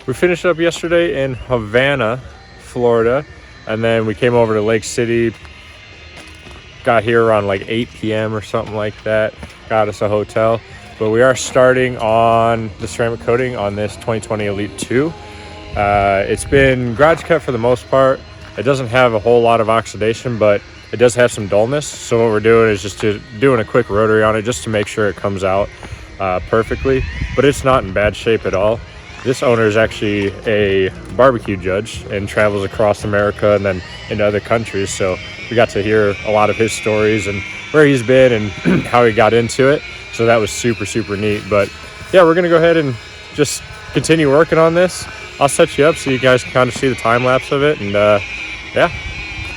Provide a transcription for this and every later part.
We finished up yesterday in Havana, Florida, and then we came over to Lake City. Got here around like 8 p.m. or something like that. Got us a hotel. But we are starting on the ceramic coating on this 2020 Elite 2. It's been garage cut for the most part. It doesn't have a whole lot of oxidation, but it does have some dullness. So what we're doing is just doing a quick rotary on it just to make sure it comes out perfectly. But it's not in bad shape at all. This owner is actually a barbecue judge and travels across America and then into other countries. So we got to hear a lot of his stories and where he's been and how he got into it. So that was super, super neat. But yeah, we're going to go ahead and just continue working on this. I'll set you up so you guys can kind of see the time lapse of it. And yeah,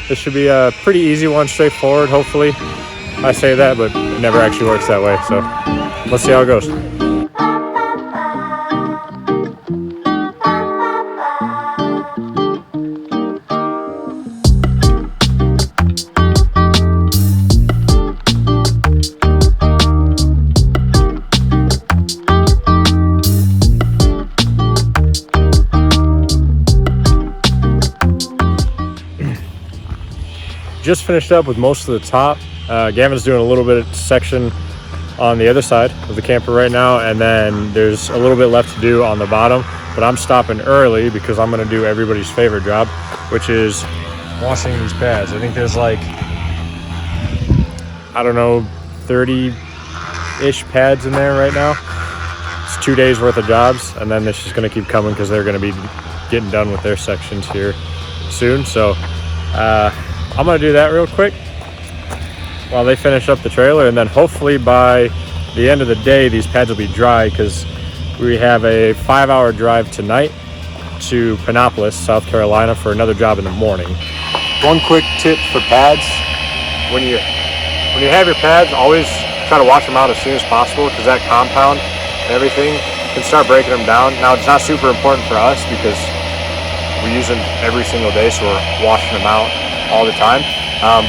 this should be a pretty easy one, straightforward. Hopefully I say that, but it never actually works that way. So let's see how it goes. Just finished up with most of the top. Gavin's doing a little bit of section on the other side of the camper right now, and then there's a little bit left to do on the bottom, but I'm stopping early because I'm going to do everybody's favorite job, which is washing these pads. I think there's like, I don't know, 30-ish pads in there right now. It's 2 days worth of jobs, and then it's just going to keep coming because they're going to be getting done with their sections here soon. So I'm going to do that real quick while they finish up the trailer, and then hopefully by the end of the day these pads will be dry because we have a 5-hour drive tonight to Panopolis, South Carolina for another job in the morning. One quick tip for pads: when you have your pads, always try to wash them out as soon as possible because that compound and everything can start breaking them down. Now it's not super important for us because we use them every single day, so we're washing them out all the time.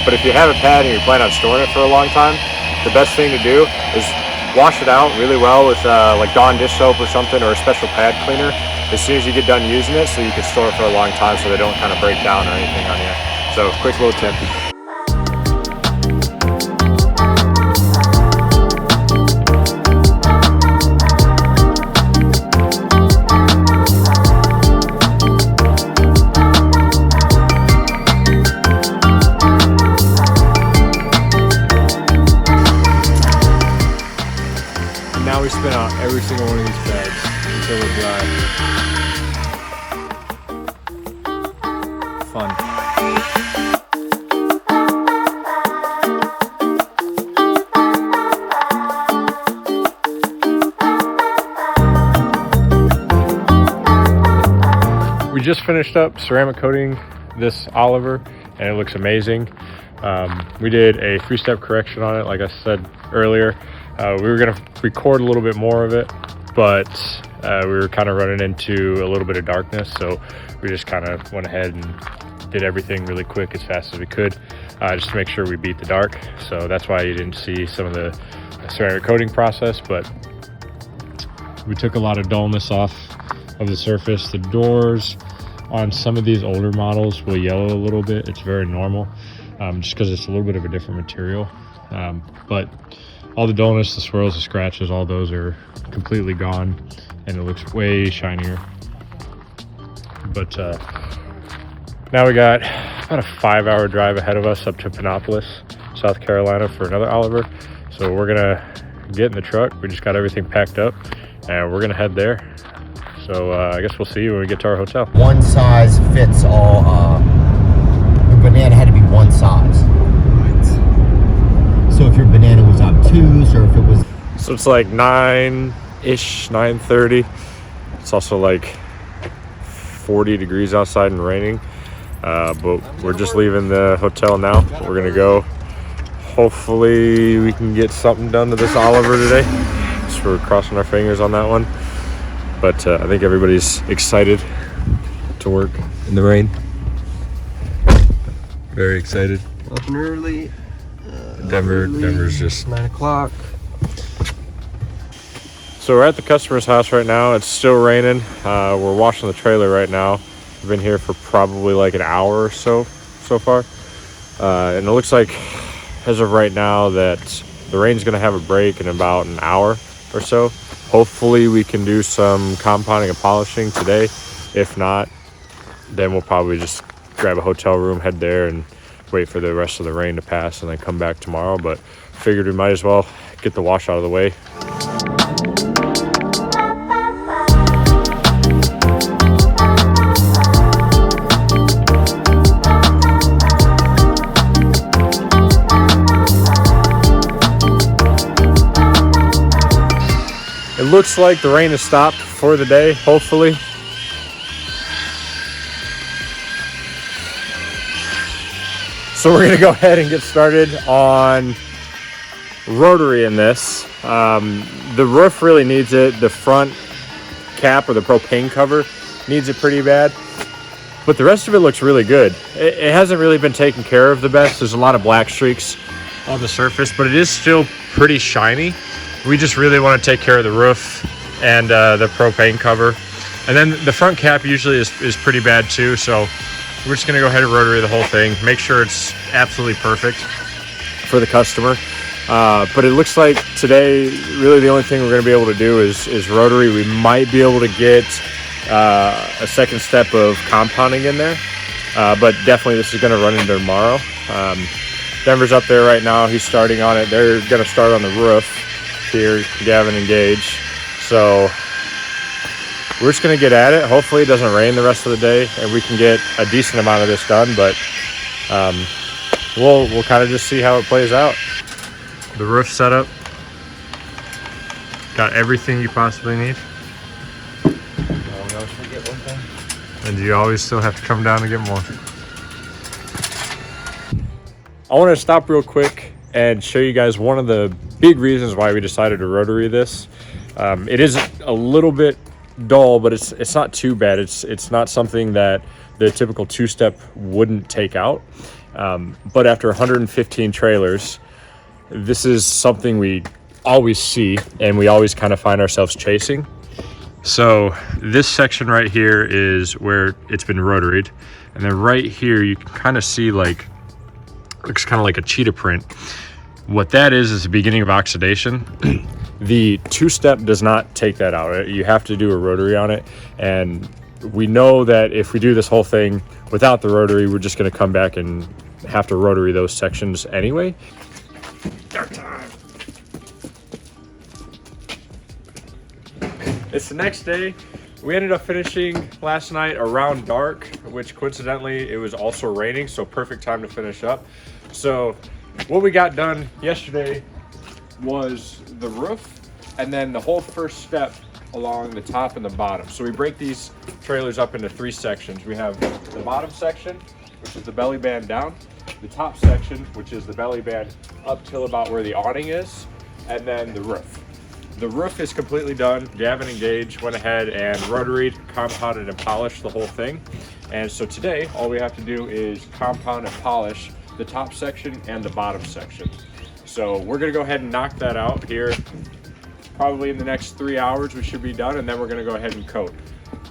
But if you have a pad and you plan on storing it for a long time, the best thing to do is wash it out really well with like Dawn dish soap or something, or a special pad cleaner as soon as you get done using it, so you can store it for a long time so they don't kind of break down or anything on you. So quick little tip. Now we spin out every single one of these pads until they're dry. Fun. We just finished up ceramic coating this Oliver and it looks amazing. We did a 3-step correction on it, like I said earlier. We were going to record a little bit more of it, but we were kind of running into a little bit of darkness, so we just kind of went ahead and did everything really quick as fast as we could, just to make sure we beat the dark. So that's why you didn't see some of the ceramic coating process, but we took a lot of dullness off of the surface. The doors on some of these older models will yellow a little bit. It's very normal, just because it's a little bit of a different material, but all the dullness, the swirls, the scratches, all those are completely gone, and it looks way shinier. But now we got about a 5-hour drive ahead of us up to Panopolis, South Carolina for another Oliver. So we're gonna get in the truck. We just got everything packed up and we're gonna head there. So I guess we'll see you when we get to our hotel. One size fits all. The banana had to be one size. So if your banana was obtuse, or if it was... So it's like 9-ish, 9:30. It's also like 40 degrees outside and raining. But we're just leaving the hotel now. We're gonna go. Hopefully we can get something done to this Oliver today. So we're crossing our fingers on that one. But I think everybody's excited to work in the rain. Very excited. Up and early. Denver's just 9 o'clock. So we're at the customer's house right now. It's still raining. We're washing the trailer right now. We've been here for probably like an hour or so far. And it looks like as of right now that the rain's gonna have a break in about an hour or so. Hopefully we can do some compounding and polishing today. If not, then we'll probably just grab a hotel room, head there, and wait for the rest of the rain to pass and then come back tomorrow. But figured we might as well get the wash out of the way. It looks like the rain has stopped for the day, hopefully. So we're gonna go ahead and get started on rotary in this. The roof really needs it. The front cap or the propane cover needs it pretty bad. But the rest of it looks really good. It hasn't really been taken care of the best. There's a lot of black streaks on the surface, but it is still pretty shiny. We just really want to take care of the roof and the propane cover. And then the front cap usually is pretty bad too. So we're just gonna go ahead and rotary the whole thing, make sure it's absolutely perfect for the customer. But it looks like today, really the only thing we're gonna be able to do is rotary. We might be able to get a second step of compounding in there, but definitely this is gonna run into tomorrow. Denver's up there right now, he's starting on it. They're gonna start on the roof here, Gavin and Gage. So we're just gonna get at it. Hopefully it doesn't rain the rest of the day and we can get a decent amount of this done, but we'll kind of just see how it plays out. The roof setup, got everything you possibly need. And you always still have to come down and get more. I want to stop real quick and show you guys one of the big reasons why we decided to rotary this. It is a little bit dull, but it's not too bad. It's not something that the typical two-step wouldn't take out. But after 115 trailers, this is something we always see and we always kind of find ourselves chasing. So this section right here is where it's been rotaried, and then right here you can kind of see like, looks kind of like a cheetah print. What that is the beginning of oxidation. The two-step does not take that out. You have to do a rotary on it, and we know that if we do this whole thing without the rotary, we're just going to come back and have to rotary those sections anyway. Dark time. It's the next day. We ended up finishing last night around dark, which coincidentally it was also raining, so perfect time to finish up. So what we got done yesterday was the roof and then the whole first step along the top and the bottom. So we break these trailers up into three sections. We have the bottom section, which is the belly band down, the top section, which is the belly band up till about where the awning is, and then the roof. The roof is completely done. Gavin and Gage went ahead and rotaried, compounded, and polished the whole thing. And so today, all we have to do is compound and polish the top section and the bottom section. So we're gonna go ahead and knock that out here. Probably in the next 3 hours, we should be done, and then we're gonna go ahead and coat.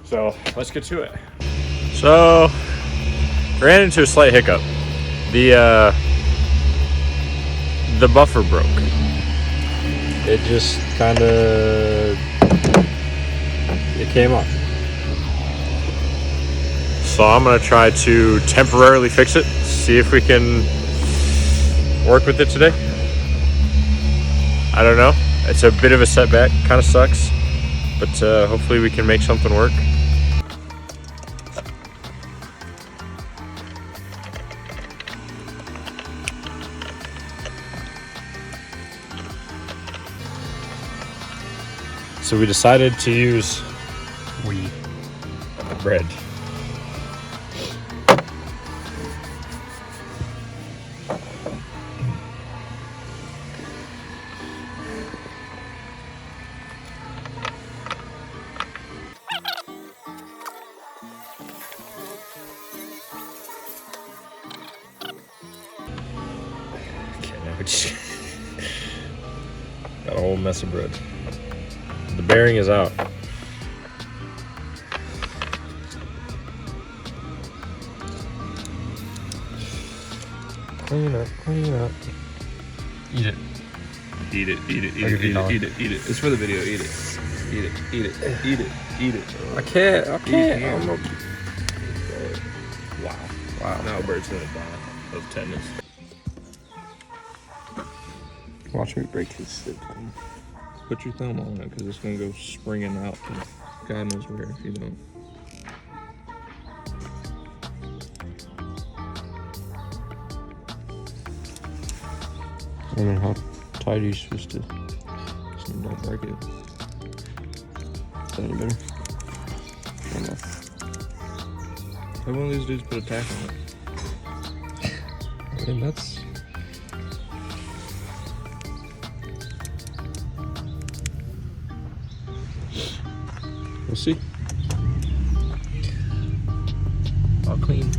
So let's get to it. So ran into a slight hiccup. The buffer broke. It just kind of, it came off. So I'm gonna try to temporarily fix it, see if we can work with it today. I don't know, it's a bit of a setback, kind of sucks, but hopefully we can make something work. So we decided to use bread. Okay, now we just got a whole mess of bread. the bearing is out. Clean up, clean up. Eat it. Eat it, eat it, eat it, eat it, eat it, eat it. It's for the video. Eat it. Eat it, eat it, eat it, eat it. I can't. Wow. Wow. Now a bird's gonna die of tetanus. Watch me break his stick. Put your thumb on it because it's gonna go springing out. And God knows where if you don't. I don't know how tight you're supposed to. So don't break it. Is that any better? I don't know. Have one of these dudes put a tack on it. I mean, that's. We'll see. All clean.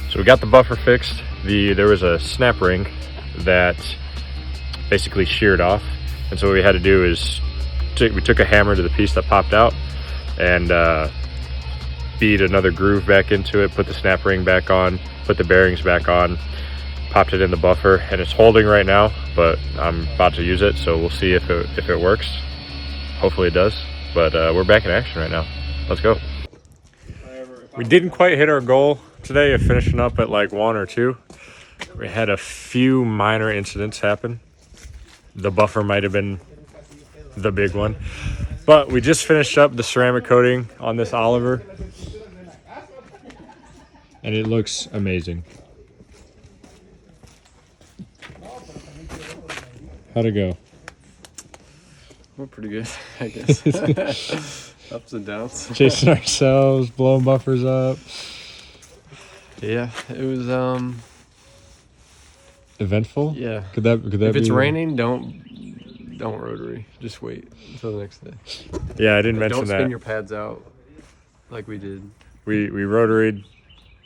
So we got the buffer fixed. There was a snap ring that basically sheared off, and so what we had to do is we took a hammer to the piece that popped out and beat another groove back into it, put the snap ring back on, put the bearings back on, popped it in the buffer, and it's holding right now, but I'm about to use it, so we'll see if it works. Hopefully it does, but we're back in action right now. Let's go. We didn't quite hit our goal today of finishing up at like 1 or 2. We had a few minor incidents happen. The buffer might have been the big one, but we just finished up the ceramic coating on this Oliver, and it looks amazing. How'd it go? We're pretty good, I guess. Ups and downs. Chasing ourselves, blowing buffers up. Yeah, it was Eventful? yeah. Could that If it's be raining, don't rotary. Just wait until the next day. Yeah, I didn't mention Don't that. spin your pads out like we did. We rotaried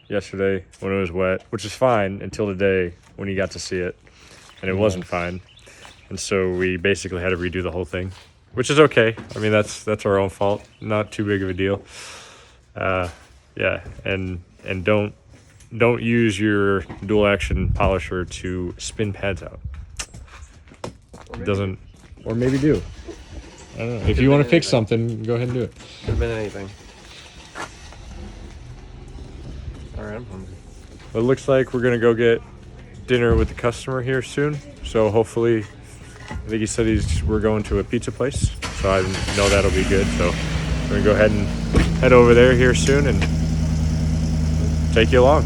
yesterday when it was wet, which is fine until today when you got to see it, and it wasn't fine. And so we basically had to redo the whole thing, which is okay. I mean, that's our own fault. Not too big of a deal. Yeah, and don't use your dual action polisher to spin pads out. It doesn't, or maybe do. I don't know. If you want to fix something, go ahead and do it. Could have been anything. All right, I'm hungry. It looks like we're gonna go get dinner with the customer here soon. So hopefully, I think he said we're going to a pizza place. So I know that'll be good. So we're gonna go ahead and head over there here soon and take you along.